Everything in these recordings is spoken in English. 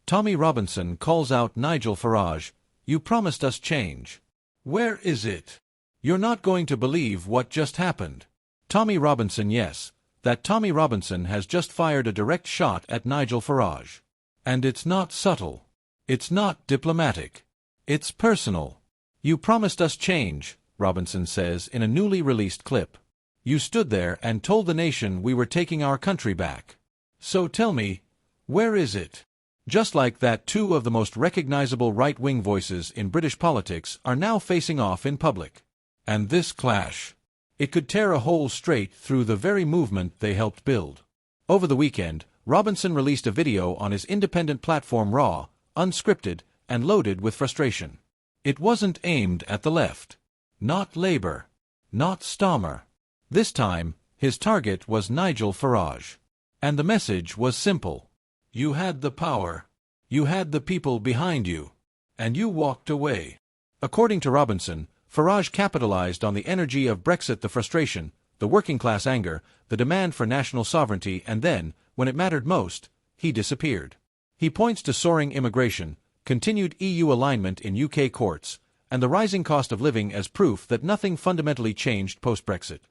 Tommy Robinson calls out Nigel Farage, "You promised us change. Where is it? You're not going to believe what just happened." Tommy Robinson, yes, that Tommy Robinson has just fired a direct shot at Nigel Farage. And it's not subtle. It's not diplomatic. It's personal. "You promised us change," Robinson says in a newly released clip. "You stood there and told the nation we were taking our country back. So tell me, where is it?" Just like that, two of the most recognizable right-wing voices in British politics are now facing off in public. And this clash, it could tear a hole straight through the very movement they helped build. Over the weekend, Robinson released a video on his independent platform raw, unscripted, and loaded with frustration. It wasn't aimed at the left. Not Labour. Not Starmer. This time, his target was Nigel Farage. And the message was simple. You had the power. You had the people behind you. And you walked away. According to Robinson, Farage capitalized on the energy of Brexit, the frustration, the working-class anger, the demand for national sovereignty, and then, when it mattered most, he disappeared. He points to soaring immigration, continued EU alignment in UK courts, and the rising cost of living as proof that nothing fundamentally changed post-Brexit.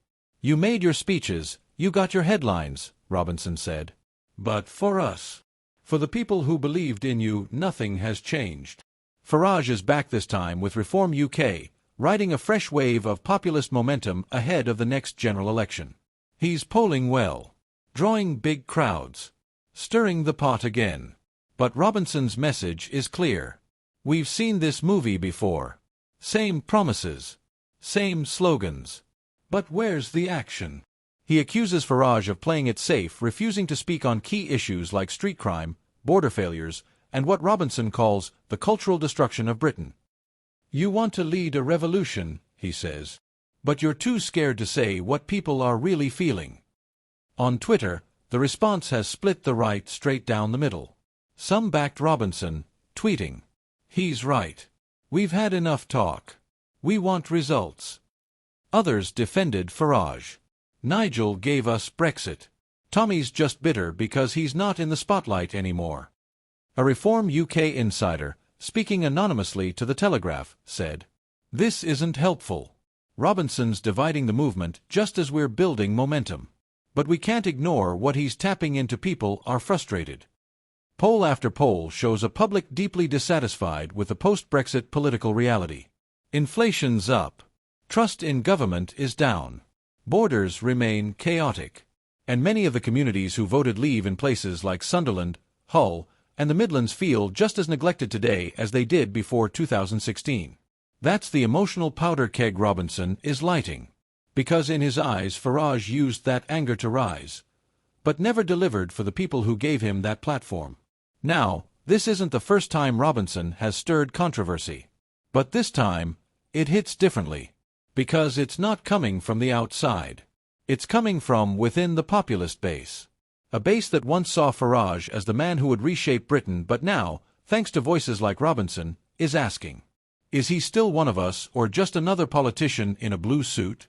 "You made your speeches, you got your headlines," Robinson said. "But for us, for the people who believed in you, nothing has changed." Farage is back this time with Reform UK, riding a fresh wave of populist momentum ahead of the next general election. He's polling well, drawing big crowds, stirring the pot again. But Robinson's message is clear. We've seen this movie before. Same promises, same slogans. But where's the action? He accuses Farage of playing it safe, refusing to speak on key issues like street crime, border failures, and what Robinson calls the cultural destruction of Britain. "You want to lead a revolution," he says, "but you're too scared to say what people are really feeling." On Twitter, the response has split the right straight down the middle. Some backed Robinson, tweeting, "He's right. We've had enough talk. We want results." Others defended Farage. "Nigel gave us Brexit. Tommy's just bitter because he's not in the spotlight anymore." A Reform UK insider, speaking anonymously to The Telegraph, said, "This isn't helpful. Robinson's dividing the movement just as we're building momentum. But we can't ignore what he's tapping into. People are frustrated." Poll after poll shows a public deeply dissatisfied with the post-Brexit political reality. Inflation's up. Trust in government is down. Borders remain chaotic. And many of the communities who voted Leave in places like Sunderland, Hull, and the Midlands feel just as neglected today as they did before 2016. That's the emotional powder keg Robinson is lighting. Because in his eyes Farage used that anger to rise, but never delivered for the people who gave him that platform. Now, this isn't the first time Robinson has stirred controversy. But this time, it hits differently. Because it's not coming from the outside. It's coming from within the populist base. A base that once saw Farage as the man who would reshape Britain, but now, thanks to voices like Robinson, is asking, is he still one of us or just another politician in a blue suit?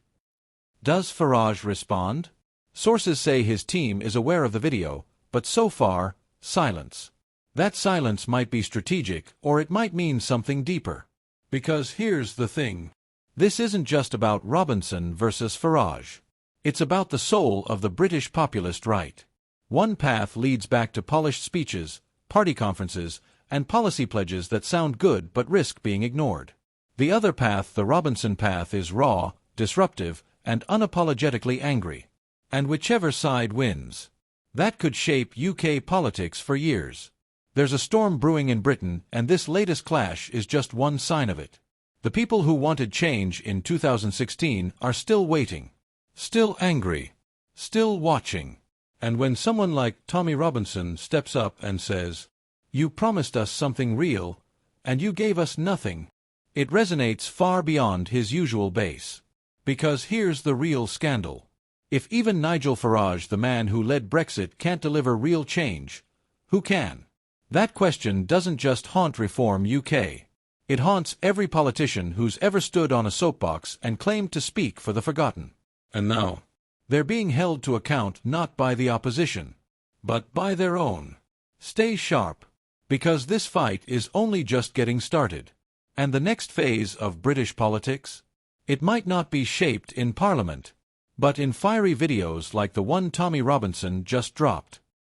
Does Farage respond? Sources say his team is aware of the video, but so far, silence. That silence might be strategic, or it might mean something deeper. Because here's the thing. This isn't just about Robinson versus Farage. It's about the soul of the British populist right. One path leads back to polished speeches, party conferences, and policy pledges that sound good but risk being ignored. The other path, the Robinson path, is raw, disruptive, and unapologetically angry. And whichever side wins, that could shape UK politics for years. There's a storm brewing in Britain, and this latest clash is just one sign of it. The people who wanted change in 2016 are still waiting, still angry, still watching. And when someone like Tommy Robinson steps up and says, "You promised us something real, and you gave us nothing," it resonates far beyond his usual base. Because here's the real scandal. If even Nigel Farage, the man who led Brexit, can't deliver real change, who can? That question doesn't just haunt Reform UK. It haunts every politician who's ever stood on a soapbox and claimed to speak for the forgotten. And now, they're being held to account not by the opposition, but by their own. Stay sharp. Because this fight is only just getting started. And the next phase of British politics? It might not be shaped in Parliament, but in fiery videos like the one Tommy Robinson just dropped.